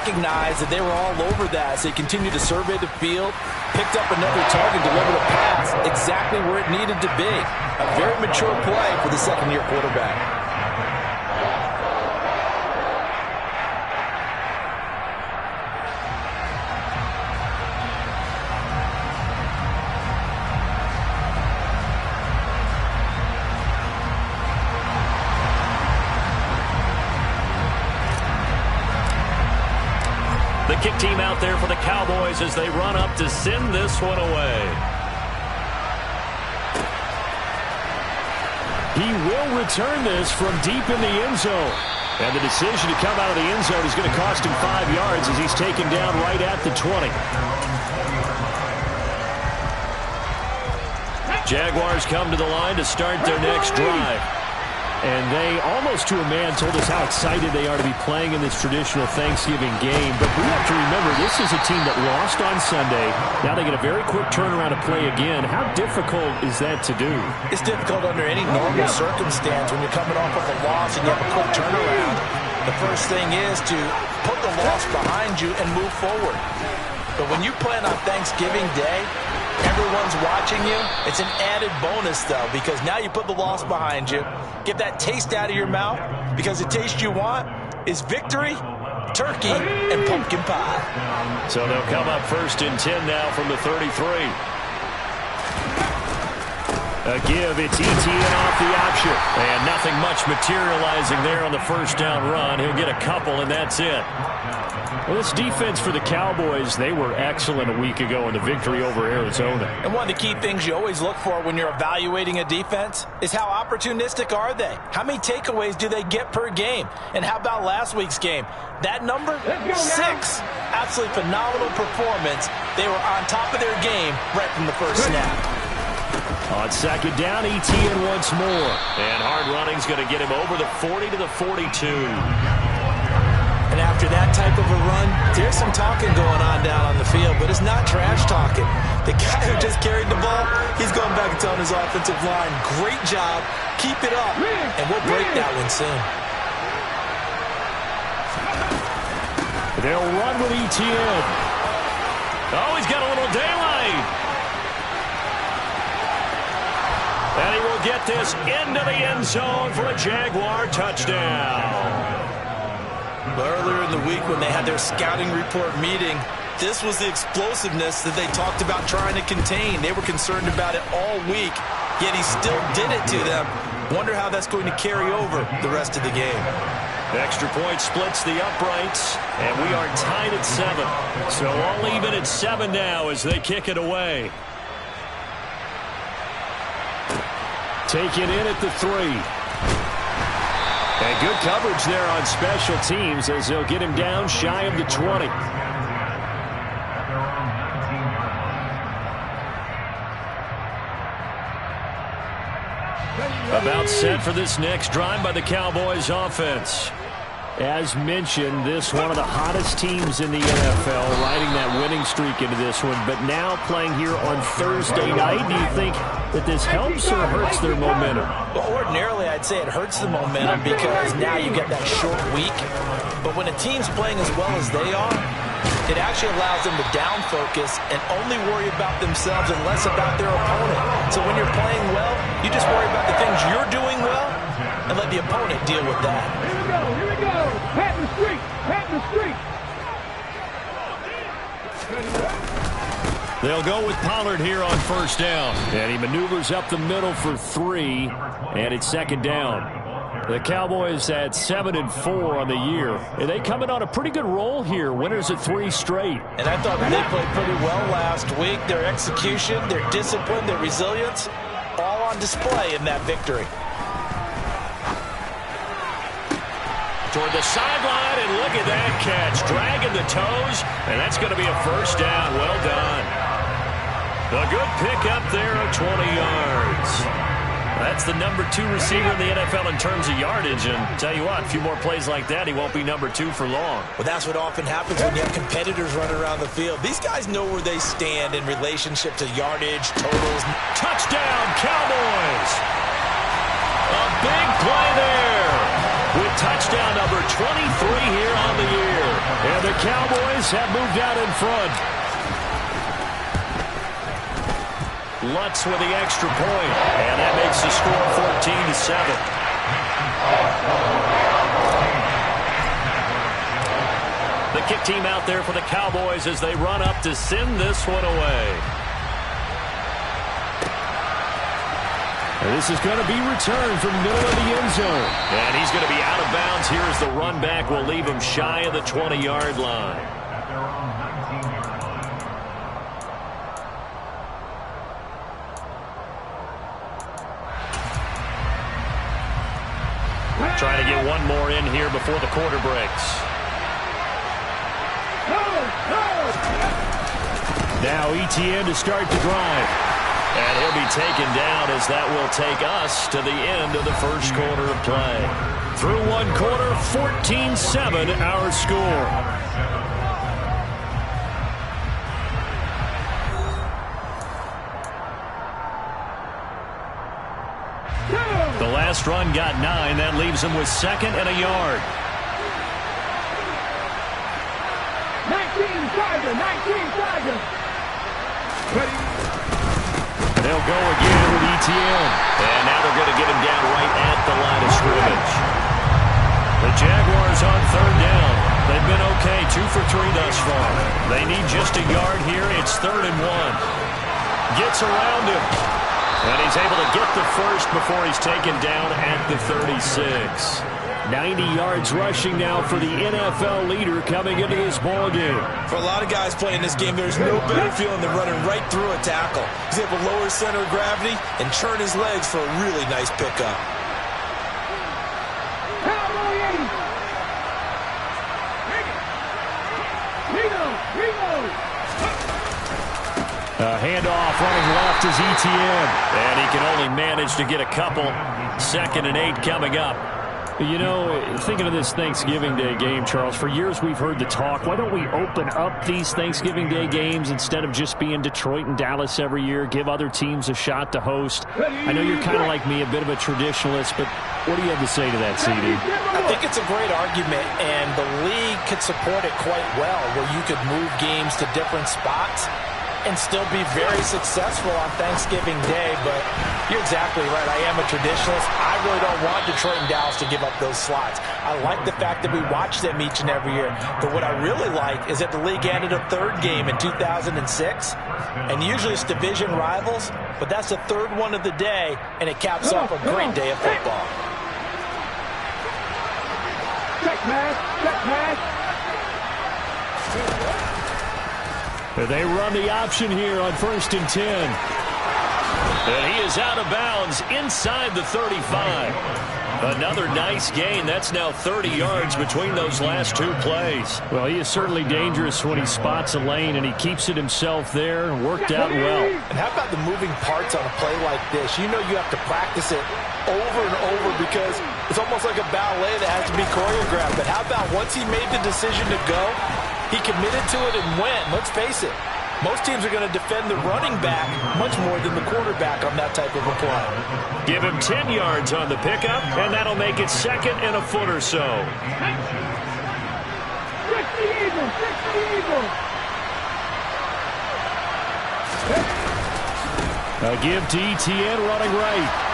recognized that they were all over that, so he continued to survey the field, picked up another target, delivered a pass exactly where it needed to be. A very mature play for the second-year quarterback. The kick team out there for the Cowboys as they run up to send this one away. He will return this from deep in the end zone. And the decision to come out of the end zone is going to cost him 5 yards as he's taken down right at the 20. Jaguars come to the line to start their next drive. And they, almost to a man, told us how excited they are to be playing in this traditional Thanksgiving game. But we have to remember, this is a team that lost on Sunday. Now they get a very quick turnaround to play again. How difficult is that to do? It's difficult under any normal circumstance when you're coming off of a loss and you have a quick turnaround. The first thing is to put the loss behind you and move forward. But when you play on Thanksgiving Day, everyone's watching you. It's an added bonus, though, because now you put the loss behind you. Get that taste out of your mouth, because the taste you want is victory, turkey, and pumpkin pie. So they'll come up 1st and 10 now from the 33. A give, it's Etienne off the option. And nothing much materializing there on the first down run. He'll get a couple, and that's it. Well, this defense for the Cowboys, they were excellent a week ago in the victory over Arizona. And one of the key things you always look for when you're evaluating a defense is how opportunistic are they? How many takeaways do they get per game? And how about last week's game? That number? 6. Absolutely phenomenal performance. They were on top of their game right from the first snap. On second down, Etienne once more. And hard running's going to get him over the 40 to the 42. And after that type of a run, there's some talking going on down on the field, but it's not trash talking. The guy who just carried the ball, he's going back and telling his offensive line, great job, keep it up, and we'll break that one soon. They'll run with Etienne. Oh, he's got a little daylight. And he will get this into the end zone for a Jaguar touchdown. Earlier in the week when they had their scouting report meeting, this was the explosiveness that they talked about trying to contain. They were concerned about it all week, yet he still did it to them. Wonder how that's going to carry over the rest of the game. Extra point splits the uprights, and we are tied at 7. So all even at 7 now as they kick it away. Taken in at the 3. And good coverage there on special teams as they'll get him down shy of the 20. About set for this next drive by the Cowboys offense. As mentioned, this one of the hottest teams in the NFL, riding that winning streak into this one, but now playing here on Thursday night. Do you think that this helps or hurts their momentum? Well, ordinarily, I'd say it hurts the momentum because now you get that short week. But when a team's playing as well as they are, it actually allows them to down focus and only worry about themselves and less about their opponent. So when you're playing well, you just worry about the things you're doing well and let the opponent deal with that. Here we go. Pat the street. Pat the street. They'll go with Pollard here on first down. And he maneuvers up the middle for 3, and it's second down. The Cowboys at 7-4 on the year. And they come in on a pretty good roll here. Winners at 3 straight. And I thought they played pretty well last week. Their execution, their discipline, their resilience, all on display in that victory. Toward the sideline, and look at that catch. Dragging the toes, and that's going to be a first down. Well done. A good pickup there of 20 yards. That's the number 2 receiver in the NFL in terms of yardage. And tell you what, a few more plays like that, he won't be number 2 for long. Well, that's what often happens when you have competitors running around the field. These guys know where they stand in relationship to yardage, totals. Touchdown, Cowboys! A big play there with touchdown number 23 here on the year. And the Cowboys have moved out in front. Lutz with the extra point. And that makes the score 14-7. The kick team out there for the Cowboys as they run up to send this one away. And this is going to be returned from the middle of the end zone. And he's going to be out of bounds here as the run back will leave him shy of the 20-yard line. Trying to get one more in here before the quarter breaks. Now Etienne to start the drive. And he'll be taken down as that will take us to the end of the first quarter of play. Through one quarter, 14-7 our score. The last run got 9. That leaves him with second and a yard. 19 Tiger, 19 Tiger. They'll go again with Etienne. And now they're going to get him down right at the line of scrimmage. The Jaguars on third down. They've been okay, 2 for 3 thus far. They need just a yard here. It's 3rd and 1. Gets around him. And he's able to get the first before he's taken down at the 36. 90 yards rushing now for the NFL leader coming into this ball game. For a lot of guys playing this game, there's no better feeling than running right through a tackle. He's able to lower his center of gravity and turn his legs for a really nice pickup. A handoff running left is Etienne. And he can only manage to get a couple. 2nd and 8 coming up. You know, thinking of this Thanksgiving Day game, Charles, for years we've heard the talk, why don't we open up these Thanksgiving Day games instead of just being Detroit and Dallas every year, give other teams a shot to host? I know you're kind of like me, a bit of a traditionalist, but what do you have to say to that, CD? I think it's a great argument, and the league could support it quite well, where you could move games to different spots and still be very successful on Thanksgiving Day. But you're exactly right. I am a traditionalist. I really don't want Detroit and Dallas to give up those slots. I like the fact that we watch them each and every year. But what I really like is that the league added a 3rd game in 2006. And usually it's division rivals, but that's the 3rd one of the day, and it caps off a great day of football. Check pass, check pass. They run the option here on 1st and 10. And he is out of bounds inside the 35. Another nice gain. That's now 30 yards between those last 2 plays. Well, he is certainly dangerous when he spots a lane, and he keeps it himself there. Worked out well. And how about the moving parts on a play like this? You know you have to practice it over and over because it's almost like a ballet that has to be choreographed. But how about once he made the decision to go, he committed to it and went. Let's face it, most teams are going to defend the running back much more than the quarterback on that type of a play. Give him 10 yards on the pickup, and that'll make it 2nd and a foot or so. 60 Eagles, 60 Eagles. A give to Etienne running right.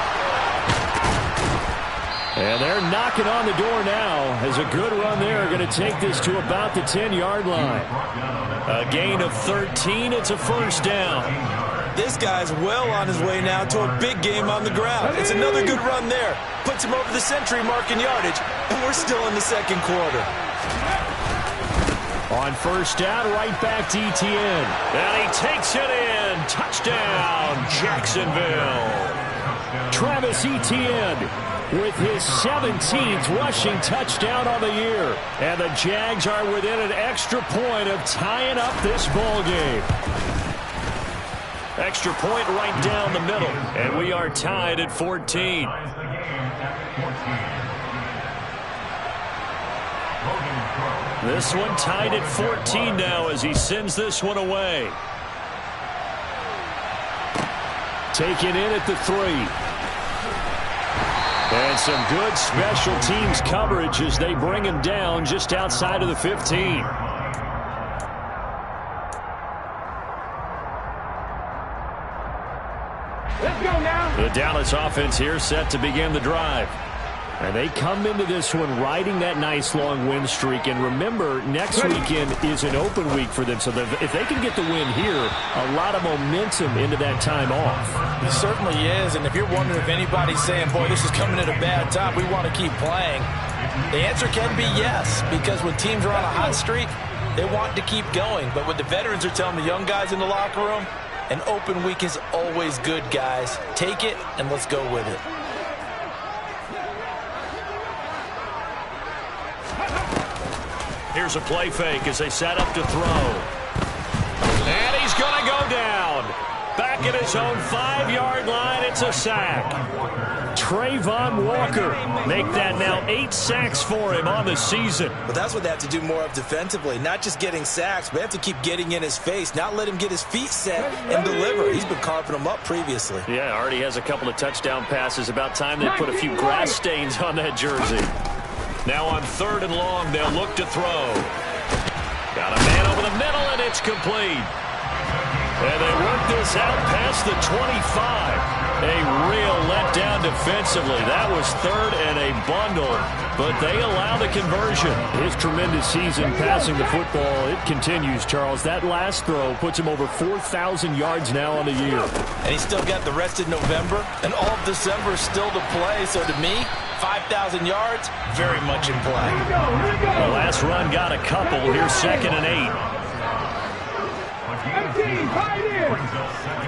And they're knocking on the door now as a good run there. Going to take this to about the 10-yard line. A gain of 13. It's a 1st down. This guy's well on his way now to a big game on the ground. It's another good run there. Puts him over the century mark in yardage, and we're still in the 2nd quarter. On 1st down, right back to Etienne. And he takes it in. Touchdown, Jacksonville. Travis Etienne with his 17th rushing touchdown on the year. And the Jags are within an extra point of tying up this ball game. Extra point right down the middle. And we are tied at 14. This one tied at 14 now as he sends this one away. Taken in at the 3. And some good special teams coverage as they bring him down just outside of the 15. Let's go now. The Dallas offense here set to begin the drive. And they come into this one riding that nice long win streak. And remember, next weekend is an open week for them. So if they can get the win here, a lot of momentum into that time off. It certainly is. And if you're wondering if anybody's saying, boy, this is coming at a bad time, we want to keep playing, the answer can be yes. Because when teams are on a hot streak, they want to keep going. But what the veterans are telling the young guys in the locker room, an open week is always good, guys. Take it and let's go with it. Here's a play fake as they set up to throw. And he's going to go down. Back at his own 5-yard line, it's a sack. Trayvon Walker make that now 8 sacks for him on the season. But that's what they have to do more of defensively. Not just getting sacks, but they have to keep getting in his face, not let him get his feet set and deliver. He's been carving them up previously. Yeah, already has a couple of touchdown passes. About time they put a few grass stains on that jersey. Now on 3rd and long, they'll look to throw. Got a man over the middle, and it's complete. And they work this out past the 25. A real letdown defensively. That was 3rd and a bundle, but they allow the conversion. His tremendous season passing the football, it continues, Charles. That last throw puts him over 4,000 yards now on the year. And he's still got the rest of November, and all of December still to play. So to me, 5,000 yards, very much in play. The last run got a couple. Here's 2nd and 8. 18, tight end.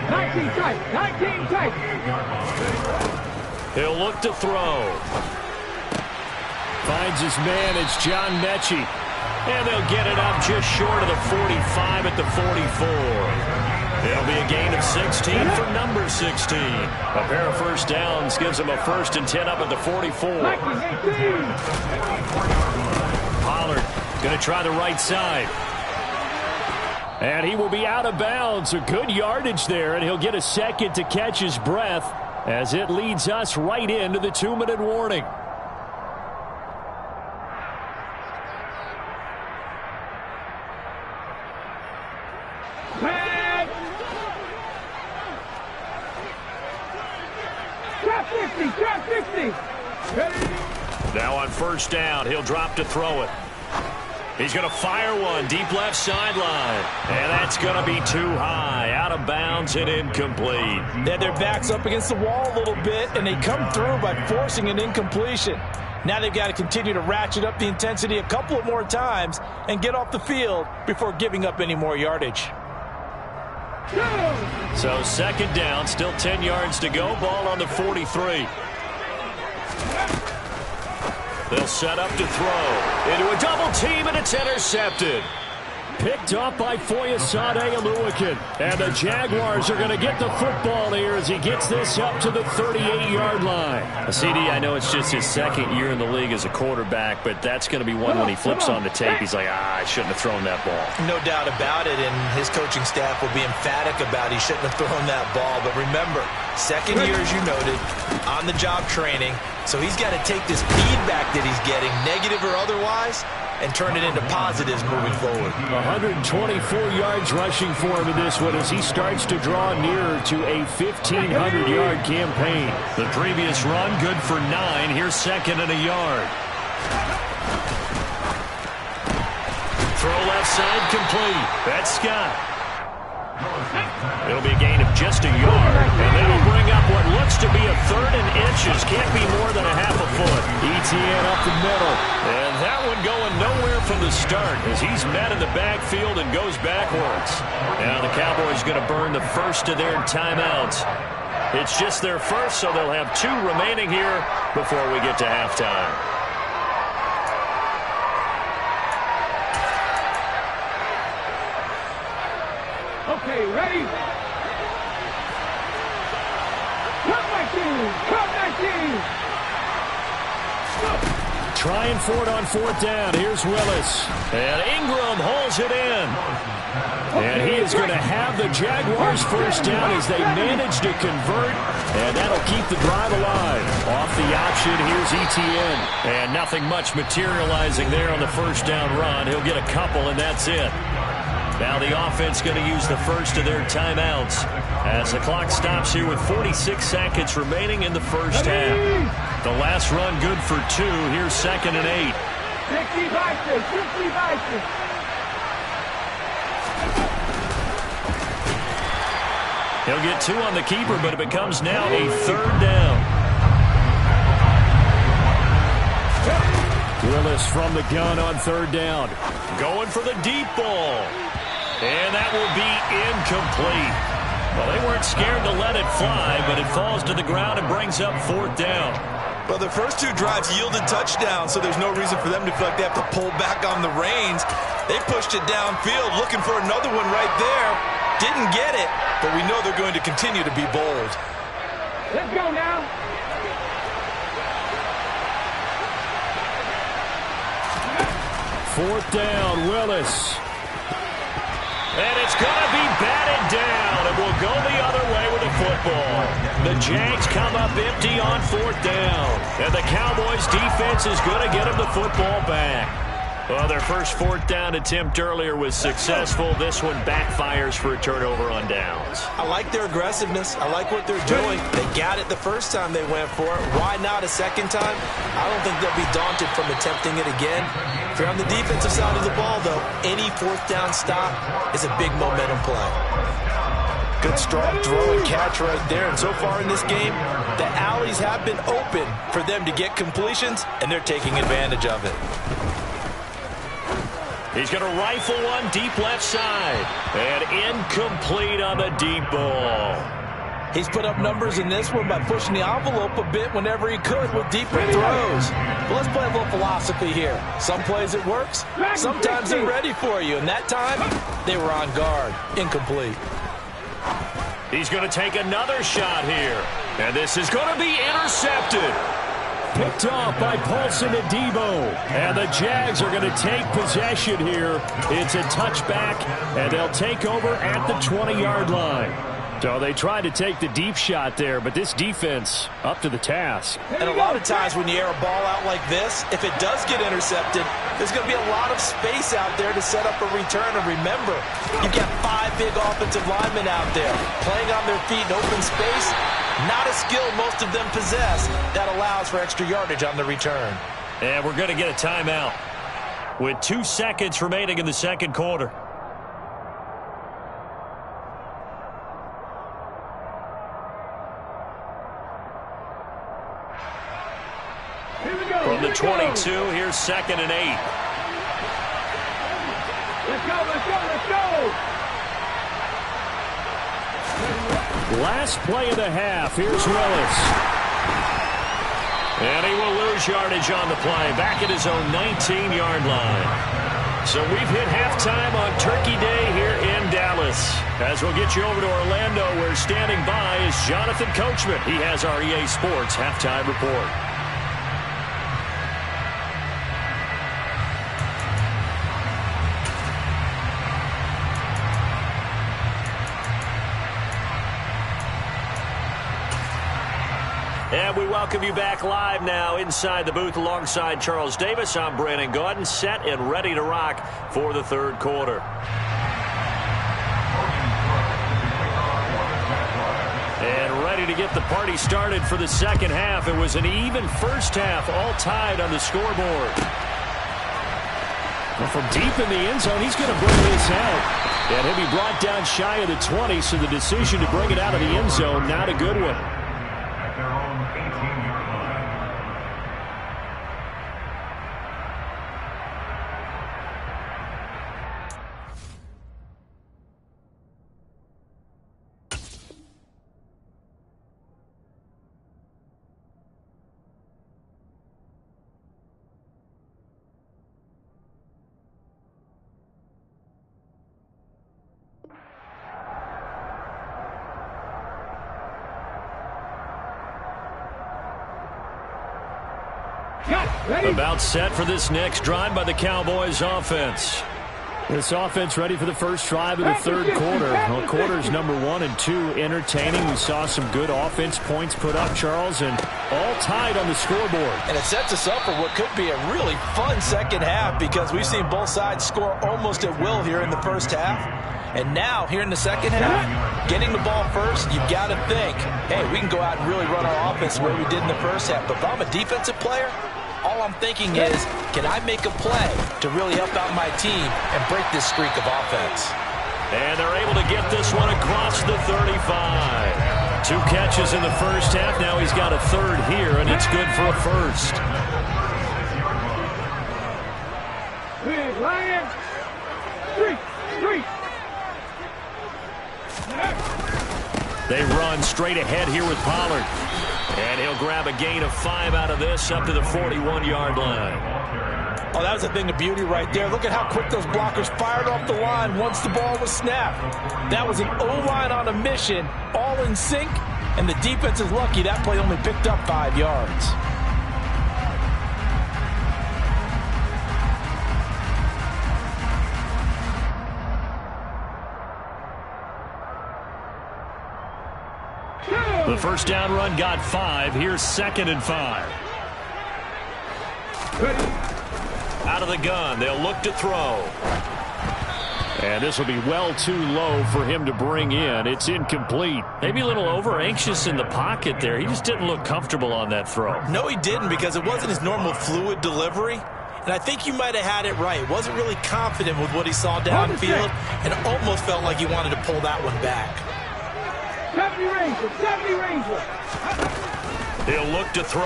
19 tight, 19 tight. He'll look to throw. Finds his man, it's John Mechie. And they'll get it up just short of the 45 at the 44. It'll be a gain of 16 for number 16. A pair of first downs gives them a 1st and 10 up at the 44. Pollard going to try the right side. And he will be out of bounds. A good yardage there, and he'll get a second to catch his breath as it leads us right into the 2-minute warning. Trap 50. Now on 1st down, he'll drop to throw it. He's going to fire one deep left sideline. And that's going to be too high. Out of bounds and incomplete. They had their backs up against the wall a little bit, and they come through by forcing an incompletion. Now they've got to continue to ratchet up the intensity a couple of more times and get off the field before giving up any more yardage. So 2nd down, still 10 yards to go. Ball on the 43. They'll set up to throw. Into a double team, and it's intercepted. Picked up by Foyesade Oluwakin. And the Jaguars are going to get the football here as he gets this up to the 38-yard line. CD, I know it's just his 2nd year in the league as a quarterback, but that's going to be one when he flips on the tape. He's like, I shouldn't have thrown that ball. No doubt about it, and his coaching staff will be emphatic about he shouldn't have thrown that ball. But remember, 2nd year, as you noted, on-the-job training. So he's got to take this feedback that he's getting, negative or otherwise, and turn it into positives moving forward. 124 yards rushing for him in this one as he starts to draw nearer to a 1,500-yard campaign. The previous run, good for 9. Here's 2nd and a yard. Throw left side complete. That's Scott. It'll be a gain of just a yard, and that'll bring up what looks to be a 3rd and inches. Can't be more than a half a foot. ETN up the middle, and that one going nowhere from the start as he's met in the backfield and goes backwards. Now the Cowboys going to burn the first of their timeouts. It's just their first, so they'll have 2 remaining here before we get to halftime. Okay, ready? Come back in! Trying for it on 4th down. Here's Willis. And Ingram holds it in. And he is going to have the Jaguars first down as they manage to convert, and that'll keep the drive alive. Off the option, here's Etienne. And nothing much materializing there on the first down run. He'll get a couple, and that's it. Now the offense going to use the first of their timeouts as the clock stops here with 46 seconds remaining in the first half. The last run good for 2. Here's 2nd and 8. 60 He'll get 2 on the keeper, but it becomes now a 3rd down. Willis from the gun on 3rd down. Going for the deep ball. And that will be incomplete. Well, they weren't scared to let it fly, but it falls to the ground and brings up 4th down. Well, the first 2 drives yielded touchdowns, so there's no reason for them to feel like they have to pull back on the reins. They pushed it downfield, looking for another one right there. Didn't get it, but we know they're going to continue to be bold. Let's go now. Fourth down, Willis. And it's going to be batted down. It will go the other way with the football. The Jags come up empty on 4th down. And the Cowboys' defense is going to get them the football back. Well, their first 4th down attempt earlier was successful. This one backfires for a turnover on downs. I like their aggressiveness. I like what they're doing. They got it the first time they went for it. Why not a second time? I don't think they'll be daunted from attempting it again. If you're on the defensive side of the ball, though, any 4th down stop is a big momentum play. Good strong throw and catch right there. And so far in this game, the alleys have been open for them to get completions, and they're taking advantage of it. He's going to rifle one deep left side. And incomplete on the deep ball. He's put up numbers in this one by pushing the envelope a bit whenever he could with deeper throws. But let's play a little philosophy here. Some plays it works. Sometimes they're ready for you. And that time, they were on guard. Incomplete. He's going to take another shot here. And this is going to be intercepted. Picked off by Paulson Adebo. And the Jags are going to take possession here. It's a touchback, and they'll take over at the 20-yard line. So they tried to take the deep shot there, but this defense up to the task. And a lot of times when you air a ball out like this, if it does get intercepted, there's going to be a lot of space out there to set up a return. And remember, you've got 5 big offensive linemen out there playing on their feet in open space. Not a skill most of them possess that allows for extra yardage on the return. And we're going to get a timeout with 2 seconds remaining in the second quarter. From the 22, here's 2nd and 8. Let's go, let's go, let's go! Last play of the half. Here's Willis. And he will lose yardage on the play. Back at his own 19-yard line. So we've hit halftime on Turkey Day here in Dallas. As we'll get you over to Orlando, where standing by is Jonathan Coachman. He has our EA Sports halftime report. And we welcome you back live now inside the booth alongside Charles Davis. I'm Brandon Gaudin, set and ready to rock for the third quarter. And ready to get the party started for the second half. It was an even first half, all tied on the scoreboard. Well, from deep in the end zone, he's going to bring this out. And he'll be brought down shy of the 20, so the decision to bring it out of the end zone, not a good one. About set for this next drive by the Cowboys offense. This offense ready for the first drive of the third quarter. Well, quarters number 1 and 2 entertaining. We saw some good offense points put up, Charles, and all tied on the scoreboard. And it sets us up for what could be a really fun second half because we've seen both sides score almost at will here in the first half. And now, here in the second half, getting the ball first, you've got to think, hey, we can go out and really run our offense the way we did in the first half. But if I'm a defensive player, all I'm thinking is, can I make a play to really help out my team and break this streak of offense? And they're able to get this one across the 35. 2 catches in the first half. Now he's got a third here, and it's good for a first. Big Lion. Street. They run straight ahead here with Pollard. And he'll grab a gain of 5 out of this up to the 41-yard line. Oh, that was a thing of beauty right there. Look at how quick those blockers fired off the line once the ball was snapped. That was an O-line on a mission, all in sync, and the defense is lucky that play only picked up 5 yards. The first down run got 5. Here's 2nd and 5. Out of the gun. They'll look to throw. And this will be well too low for him to bring in. It's incomplete. Maybe a little over-anxious in the pocket there. He just didn't look comfortable on that throw. No, he didn't, because it wasn't his normal fluid delivery. And I think you might have had it right. Wasn't really confident with what he saw downfield and almost felt like he wanted to pull that one back. 70 Ranger. He'll look to throw.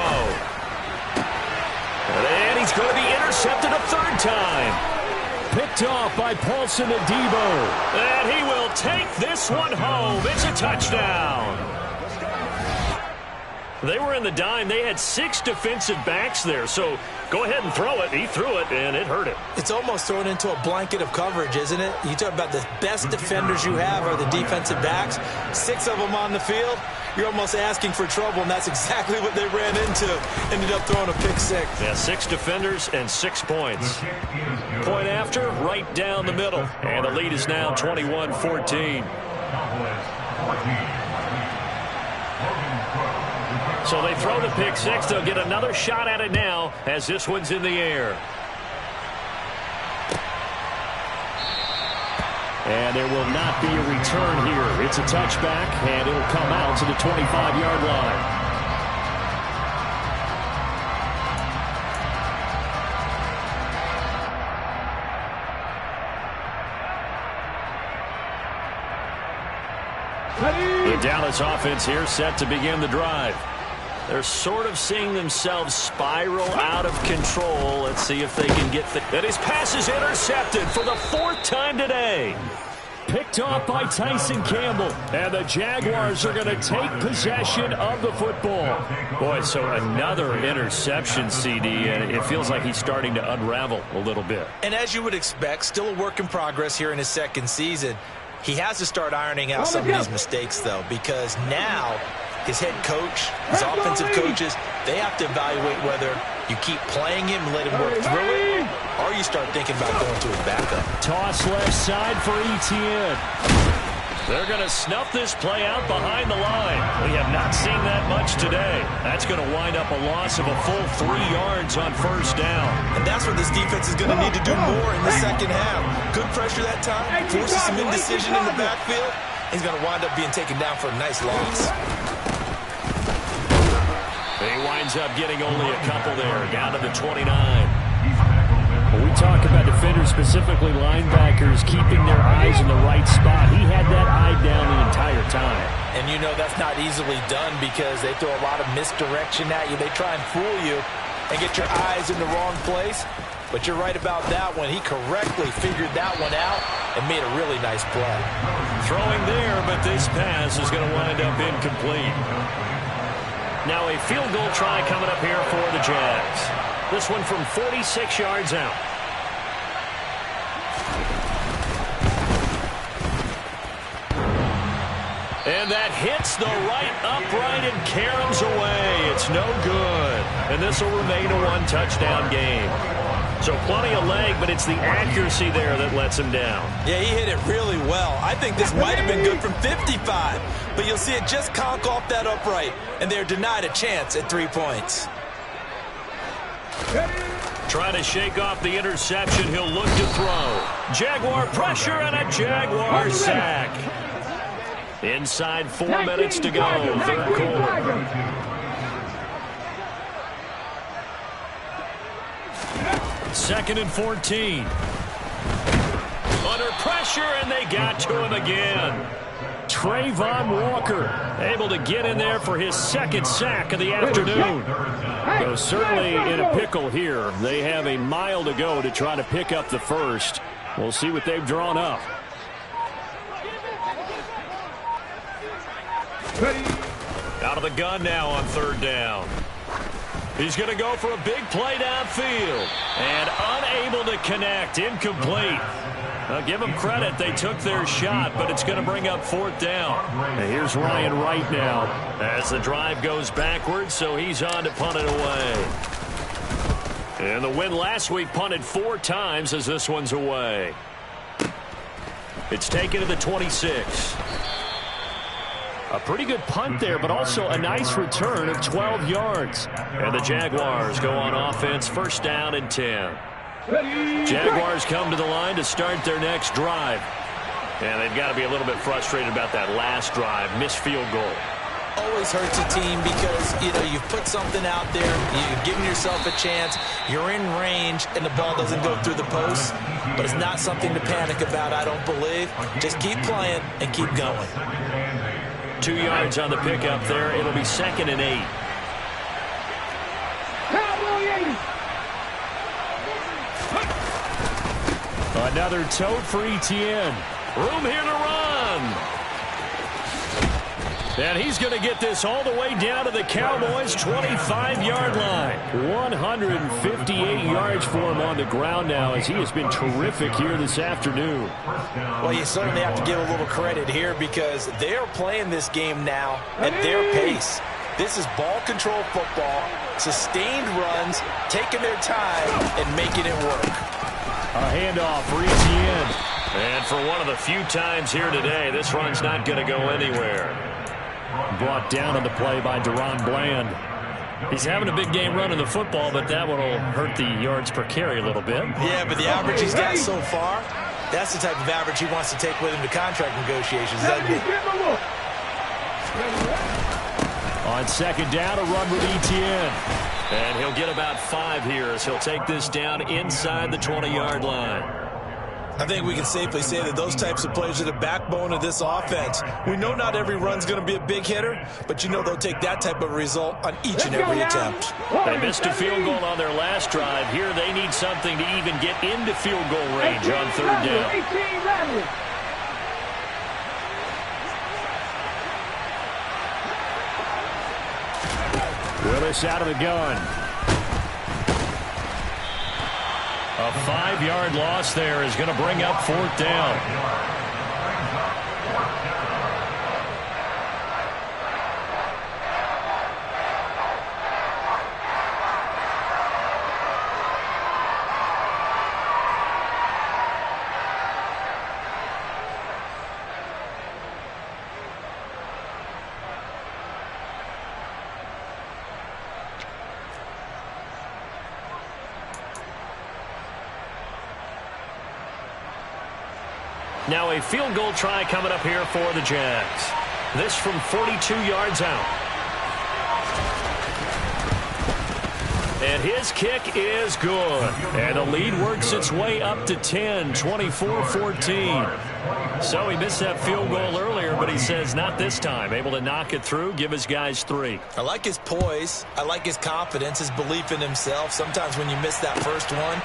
And he's going to be intercepted a 3rd time. Picked off by Paulson Adebo. And he will take this one home. It's a touchdown. They were in the dime. They had 6 defensive backs there. So go ahead and throw it. He threw it, and it hurt him. It's almost thrown into a blanket of coverage, isn't it? You talk about the best defenders you have are the defensive backs. 6 of them on the field. You're almost asking for trouble, and that's exactly what they ran into. Ended up throwing a pick 6. Yeah, 6 defenders and 6 points. Point after, right down the middle. And the lead is now 21-14. So they throw the pick 6. They'll get another shot at it now as this one's in the air. And there will not be a return here. It's a touchback, and it'll come out to the 25-yard line. The Dallas offense here set to begin the drive. They're sort of seeing themselves spiral out of control. Let's see if they can get and his pass is intercepted for the 4th time today. Picked off by Tyson Campbell. And the Jaguars are going to take possession of the football. Boy, so another interception, CD, and it feels like he's starting to unravel a little bit. And as you would expect, still a work in progress here in his 2nd season. He has to start ironing out some of these mistakes, though, because now his head coach, his offensive coaches, they have to evaluate whether you keep playing him and let him work through it, or you start thinking about going to his backup. Toss left side for Etienne. They're going to snuff this play out behind the line. We have not seen that much today. That's going to wind up a loss of a full 3 yards on 1st down. And that's what this defense is going to need to do more in the second half. Good pressure that time, forces some indecision in the backfield. He's going to wind up being taken down for a nice loss. He winds up getting only a couple there, down to the 29. When we talk about defenders, specifically linebackers, keeping their eyes in the right spot, he had that eye down the entire time. And you know that's not easily done because they throw a lot of misdirection at you. They try and fool you and get your eyes in the wrong place. But you're right about that one. He correctly figured that one out and made a really nice play. Throwing there, but this pass is going to wind up incomplete. Now a field goal try coming up here for the Jags. This one from 46 yards out. And that hits the right upright and caroms away. It's no good. And this will remain a 1-touchdown game. So plenty of leg, but it's the accuracy there that lets him down. Yeah, he hit it really well. I think this might have been good from 55, but you'll see it just conk off that upright, and they're denied a chance at 3 points. Trying to shake off the interception. He'll look to throw. Jaguar pressure and a Jaguar sack. Inside 4 minutes to go, third quarter. Second and 14. Under pressure, and they got to him again. Trayvon Walker able to get in there for his second sack of the afternoon. So certainly in a pickle here. They have a mile to go to try to pick up the first. We'll see what they've drawn up. Out of the gun now on third down. He's going to go for a big play downfield. And unable to connect. Incomplete. Now give them credit. They took their shot, but it's going to bring up fourth down. And here's Ryan Wright now as the drive goes backwards, so he's on to punt it away. And the win last week punted 4 times as this one's away. It's taken to the 26. A pretty good punt there, but also a nice return of 12 yards. And the Jaguars go on offense, first down and 10. Jaguars come to the line to start their next drive. And they've got to be a little bit frustrated about that last drive, missed field goal. Always hurts a team because, you've put something out there, you've given yourself a chance, you're in range, and the ball doesn't go through the post. But it's not something to panic about, I don't believe. Just keep playing and keep going. 2 yards on the pickup there. It'll be second and 8. Another tote for Etienne. Room here to run. And he's going to get this all the way down to the Cowboys' 25-yard line. 158 yards for him on the ground now as he has been terrific here this afternoon. Well, you certainly have to give a little credit here because they're playing this game now at their pace. This is ball control football, sustained runs, taking their time, and making it work. A handoff for Etienne. And for one of the few times here today, this run's not going to go anywhere. Brought down on the play by Deron Bland. He's having a big game running the football, but that one will hurt the yards per carry a little bit. Yeah, but the average he's got so far, that's the type of average he wants to take with him to contract negotiations, doesn't he? On second down, a run with Etienne. And he'll get about 5 here as he'll take this down inside the 20-yard line. I think we can safely say that those types of plays are the backbone of this offense. We know not every run's going to be a big hitter, but they'll take that type of result on each and every attempt. They missed a field goal on their last drive. Here they need something to even get into field goal range on third down. Willis out of the gun. A 5-yard loss there is going to bring up fourth down. Now a field goal try coming up here for the Jags. This from 42 yards out. And his kick is good. And the lead works its way up to 10, 24-14. So he missed that field goal earlier, but he says not this time. Able to knock it through, give his guys 3. I like his poise. I like his confidence, his belief in himself. Sometimes when you miss that first one,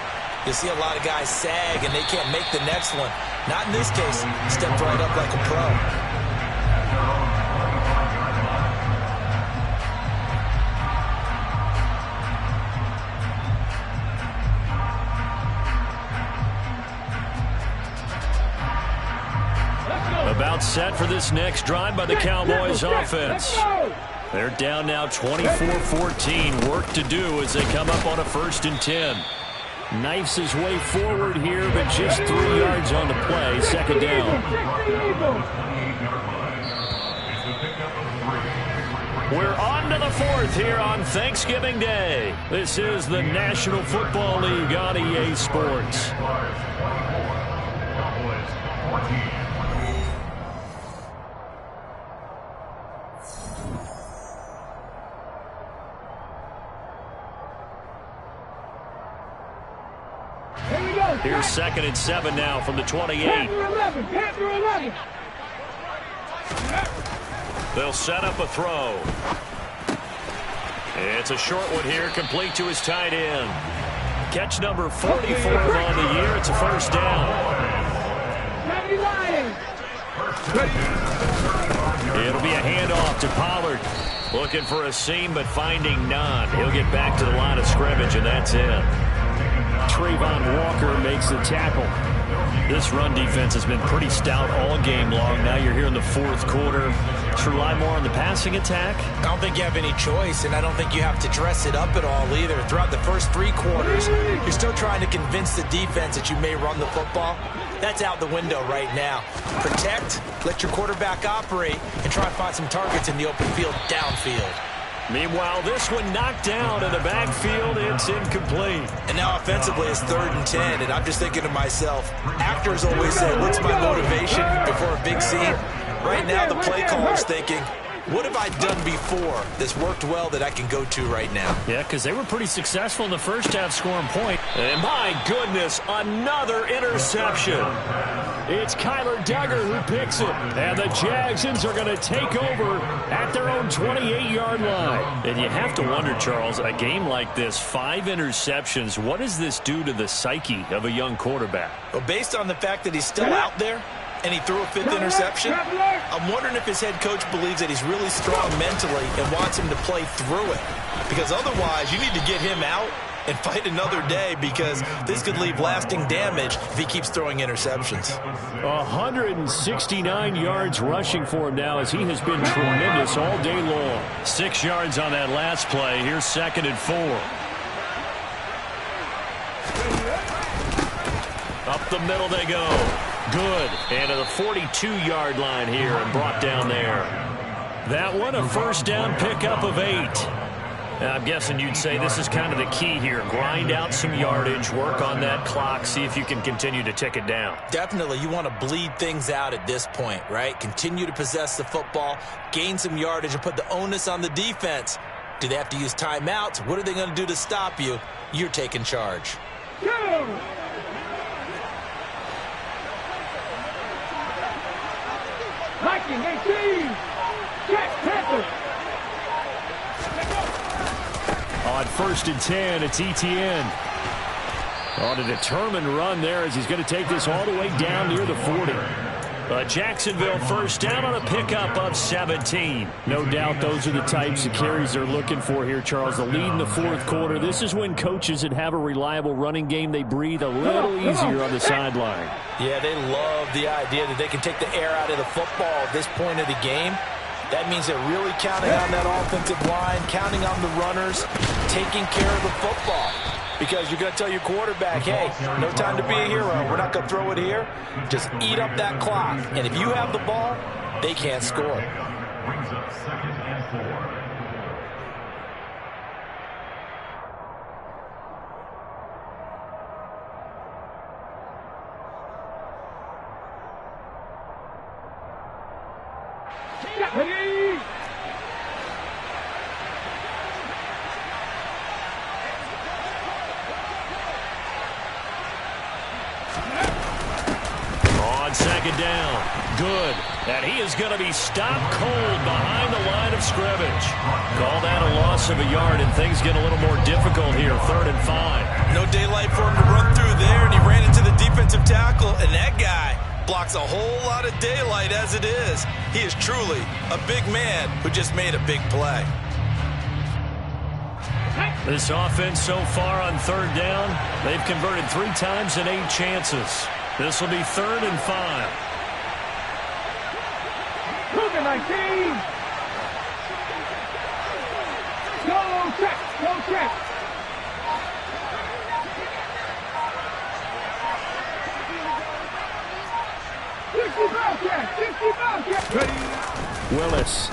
you see a lot of guys sag and they can't make the next one. Not in this case. Stepped right up like a pro. About set for this next drive by the Cowboys offense. They're down now 24-14. Work to do as they come up on a 1st and 10. Knifes his way forward here, but just 3 yards on the play. Second down. We're on to the 4th here on Thanksgiving Day. This is the National Football League on EA Sports. Here's 2nd and 7 now from the 28. They'll set up a throw. It's a short one here, complete to his tight end. Catch number 44 on the year. It's a first down. It'll be a handoff to Pollard. Looking for a seam, but finding none. He'll get back to the line of scrimmage, and that's it. Trayvon Walker makes the tackle. This run defense has been pretty stout all game long. Now you're here in the 4th quarter. To rely more on the passing attack? I don't think you have any choice, and I don't think you have to dress it up at all either. Throughout the first 3 quarters, you're still trying to convince the defense that you may run the football. That's out the window right now. Protect, let your quarterback operate, and try to find some targets in the open field downfield. Meanwhile, this one knocked down in the backfield. It's incomplete. And now offensively it's 3rd and 10, and I'm just thinking to myself, actors always say, what's my motivation before a big scene? Right now the play caller's thinking, what have I done before that's worked well that I can go to right now? Yeah, because they were pretty successful in the first half scoring point. And my goodness, another interception. It's Kyler Duggar who picks it. And the Jagsons are going to take over at their own 28-yard line. And you have to wonder, Charles, a game like this, 5 interceptions, what does this do to the psyche of a young quarterback? Well, based on the fact that he's still out there, and he threw a 5th interception, I'm wondering if his head coach believes that he's really strong mentally and wants him to play through it. Because otherwise, you need to get him out and fight another day, because this could leave lasting damage if he keeps throwing interceptions. 169 yards rushing for him now, as he has been tremendous all day long. 6 yards on that last play. Here's 2nd and 4. Up the middle they go. Good. And to the 42-yard line here and brought down there. That one, a first down pickup of 8. I'm guessing you'd say this is kind of the key here. Grind out some yardage, work on that clock, see if you can continue to tick it down. Definitely. You want to bleed things out at this point, right? Continue to possess the football, gain some yardage, and put the onus on the defense. Do they have to use timeouts? What are they going to do to stop you? You're taking charge. Go! Viking 18. Jack Panther. On 1st and 10, it's Etienne. On a determined run there, as he's going to take this all the way down near the 40. Jacksonville first down on a pickup of 17. No doubt those are the types of carries they're looking for here, Charles. The lead in the 4th quarter. This is when coaches that have a reliable running game, they breathe a little easier on the sideline. Yeah, they love the idea that they can take the air out of the football at this point of the game. That means they're really counting on that offensive line, counting on the runners, taking care of the football. Because you're going to tell your quarterback, hey, no time to be a hero. We're not going to throw it here. Just eat up that clock. And if you have the ball, they can't score. Brings up 2nd and 4. On 2nd down. Good. And he is going to be stopped cold behind the line of scrimmage. Call that a loss of a yard, and things get a little more difficult here. 3rd and 5. No daylight for him to run through there, and he ran into the defensive tackle, and that guy blocks a whole lot of daylight as it is. He is truly a big man who just made a big play. This offense so far on 3rd down, they've converted 3 times in 8 chances. This will be 3rd and 5. Cougar 19. Go check. Go check. Willis.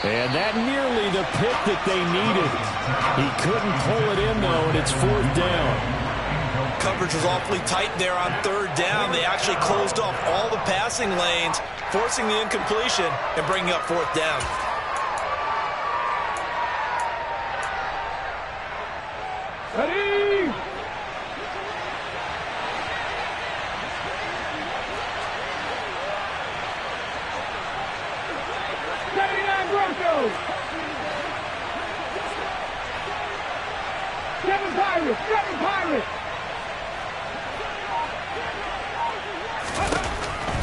And that nearly the pick that they needed. He couldn't pull it in, though, and it's 4th down. Coverage was awfully tight there on 3rd down. They actually closed off all the passing lanes, forcing the incompletion and bringing up 4th down. Ready? Broncos. 7 Pirates. 7 Pirates.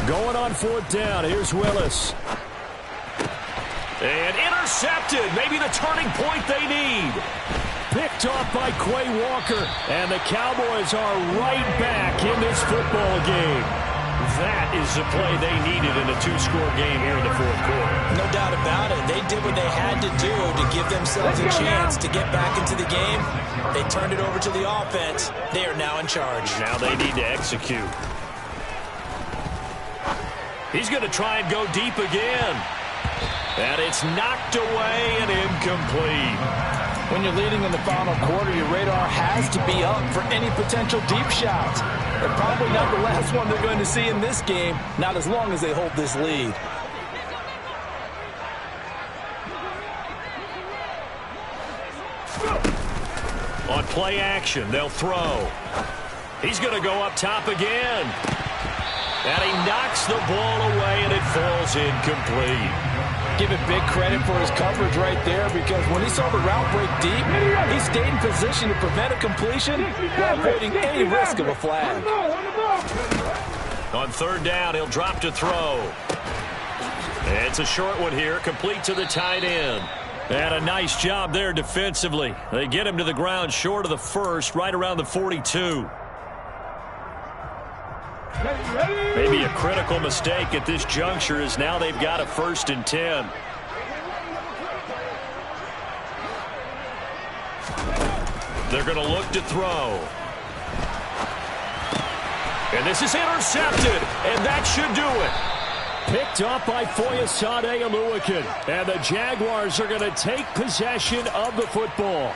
Going on 4th down. Here's Willis. And intercepted. Maybe the turning point they need. Picked off by Quay Walker. And the Cowboys are right back in this football game. That is the play they needed in a 2-score game here in the 4th quarter. No doubt about it. They did what they had to do to give themselves a chance to get back into the game. They turned it over to the offense. They are now in charge. Now they need to execute. He's going to try and go deep again. And it's knocked away and incomplete. When you're leading in the final quarter, your radar has to be up for any potential deep shots. They're probably not the last one they're going to see in this game, not as long as they hold this lead. On play action, they'll throw. He's going to go up top again. And he knocks the ball away, and it falls incomplete. Give it big credit for his coverage right there, because when he saw the route break deep, he stayed in position to prevent a completion while avoiding any risk of a flag. On 3rd down, he'll drop to throw. It's a short one here, complete to the tight end. And a nice job there defensively. They get him to the ground short of the 1st, right around the 42. Maybe a critical mistake at this juncture, as now they've got a 1st and 10. They're going to look to throw. And this is intercepted, and that should do it. Picked up by Foyesade Oluokun. And the Jaguars are going to take possession of the football.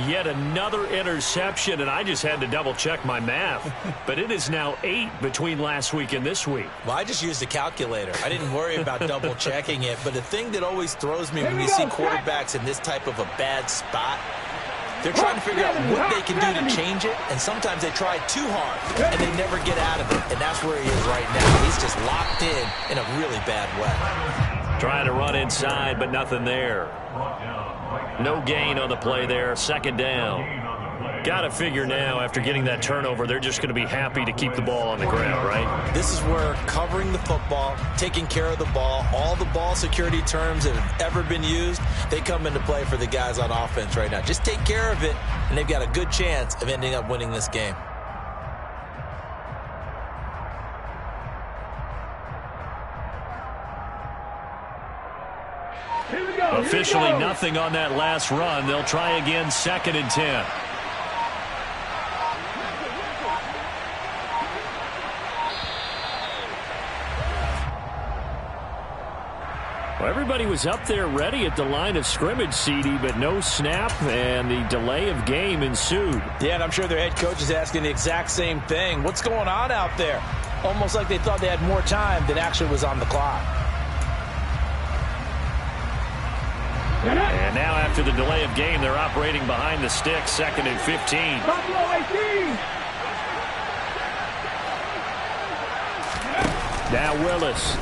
Yet another interception, and I just had to double-check my math. But it is now 8 between last week and this week. Well, I just used a calculator. I didn't worry about double-checking it. But the thing that always throws me when you see quarterbacks in this type of a bad spot, they're trying to figure out what they can do to change it, and sometimes they try too hard, and they never get out of it. And that's where he is right now. He's just locked in a really bad way. Trying to run inside, but nothing there. No gain on the play there. 2nd down. Got to figure now, after getting that turnover, they're just going to be happy to keep the ball on the ground, right? This is where covering the football, taking care of the ball, all the ball security terms that have ever been used, they come into play for the guys on offense right now. Just take care of it, and they've got a good chance of ending up winning this game. Officially nothing on that last run. They'll try again, 2nd and 10. Well, everybody was up there ready at the line of scrimmage, CD, but no snap, and the delay of game ensued. Yeah, and I'm sure their head coach is asking the exact same thing. What's going on out there? Almost like they thought they had more time than actually was on the clock. And now after the delay of game, they're operating behind the sticks, 2nd and 15. Buffalo 18. Now Willis.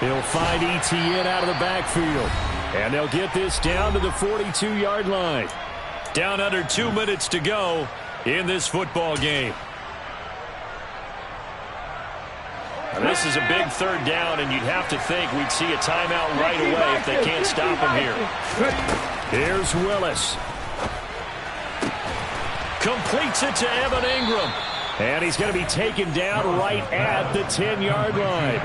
He'll find Etienne out of the backfield. And they'll get this down to the 42-yard line. Down under 2 minutes to go in this football game. This is a big 3rd down, and you'd have to think we'd see a timeout right away if they can't stop him here. Here's Willis. Completes it to Evan Ingram. And he's going to be taken down right at the 10-yard line.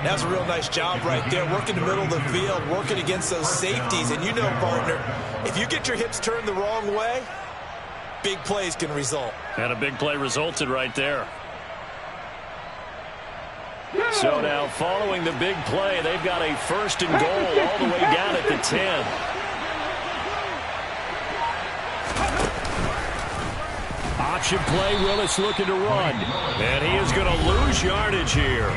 That's a real nice job right there, working the middle of the field, working against those safeties. And you know, partner, if you get your hips turned the wrong way, big plays can result. And a big play resulted right there. So now following the big play, they've got a 1st and goal all the way down at the 10. Option play, Willis looking to run. And he is going to lose yardage here.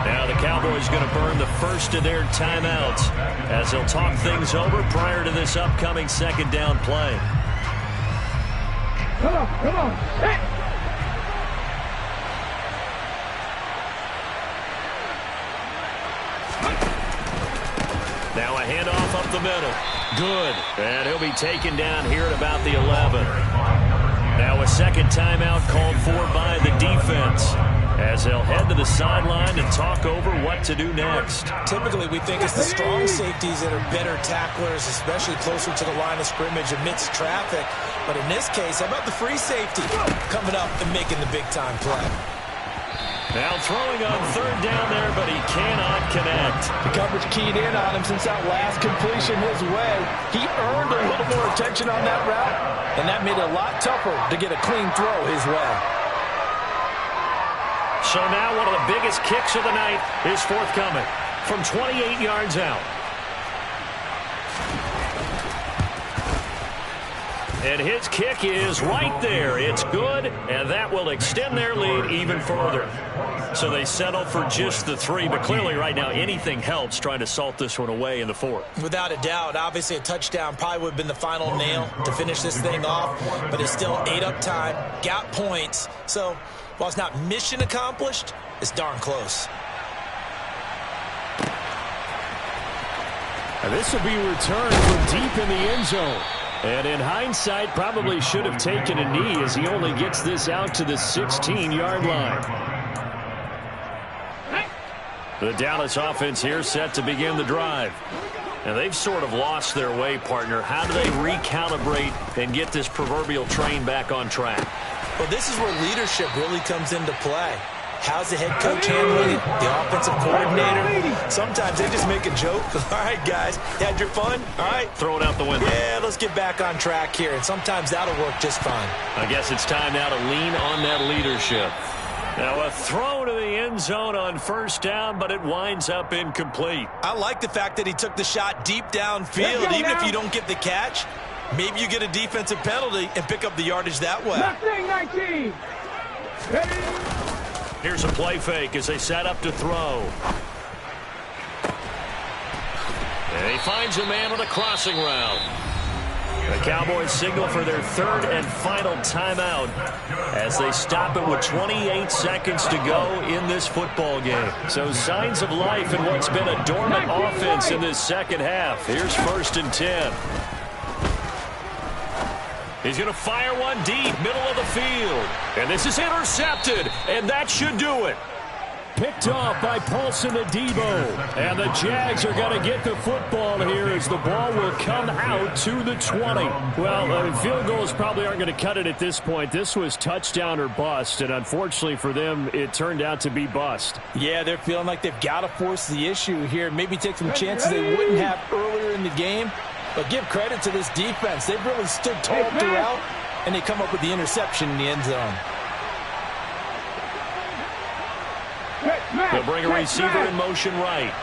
Now the Cowboys going to burn the first of their timeouts as they'll talk things over prior to this upcoming 2nd down play. Come on. Hey. Now a handoff up the middle. Good. And he'll be taken down here at about the 11. Now a 2nd timeout called for by the defense as they'll head to the sideline and talk over what to do next. Typically, we think it's the strong safeties that are better tacklers, especially closer to the line of scrimmage amidst traffic. But in this case, how about the free safety coming up and making the big-time play? Now throwing on 3rd down there, but he cannot connect. The coverage keyed in on him since that last completion his way. He earned a little more attention on that route, and that made it a lot tougher to get a clean throw his way. So now one of the biggest kicks of the night is forthcoming from 28 yards out. And his kick is right there. It's good, and that will extend their lead even further. So they settle for just the 3, but clearly right now anything helps trying to salt this one away in the 4th. Without a doubt, obviously a touchdown probably would have been the final nail to finish this thing off, but it's still ate up time, got points. So while it's not mission accomplished, it's darn close. And this will be returned from deep in the end zone. And in hindsight, probably should have taken a knee as he only gets this out to the 16-yard line. The Dallas offense here set to begin the drive. And they've sort of lost their way, partner. How do they recalibrate and get this proverbial train back on track? Well, this is where leadership really comes into play. How's the head coach handling it? The offensive coordinator? Sometimes they just make a joke. All right, guys, you had your fun? All right. Throw it out the window. Yeah, let's get back on track here. And sometimes that'll work just fine. I guess it's time now to lean on that leadership. Now a throw to the end zone on 1st down, but it winds up incomplete. I like the fact that he took the shot deep downfield. Even if you don't get the catch, maybe you get a defensive penalty and pick up the yardage that way. Left thing, 19. Ready? Here's a play fake as they set up to throw. And he finds a man on a crossing route. The Cowboys signal for their 3rd and final timeout as they stop it with 28 seconds to go in this football game. So signs of life in what's been a dormant offense in this 2nd half. Here's 1st and 10. He's going to fire one deep, middle of the field. And this is intercepted, and that should do it. Picked off by Paulson Adebo. And the Jags are going to get the football here as the ball will come out to the 20. Well, field goals probably aren't going to cut it at this point. This was touchdown or bust, and unfortunately for them, it turned out to be bust. Yeah, they're feeling like they've got to force the issue here. Maybe take some chances they wouldn't have earlier in the game. But give credit to this defense. They've really stood tall throughout, and they come up with the interception in the end zone. They'll bring a receiver in motion right.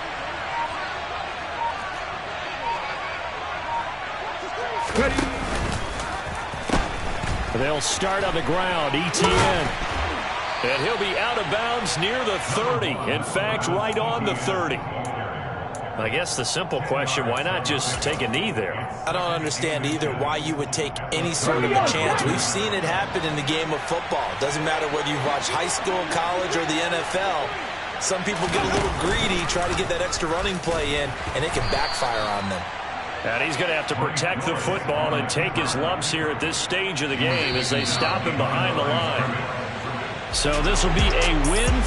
They'll start on the ground. ETN. And he'll be out of bounds near the 30. In fact, right on the 30. I guess the simple question, why not just take a knee there? I don't understand either why you would take any sort of a chance. We've seen it happen in the game of football. Doesn't matter whether you've watched high school, college, or the NFL. Some people get a little greedy, try to get that extra running play in, and it can backfire on them. And he's going to have to protect the football and take his lumps here at this stage of the game as they stop him behind the line. So this will be a win.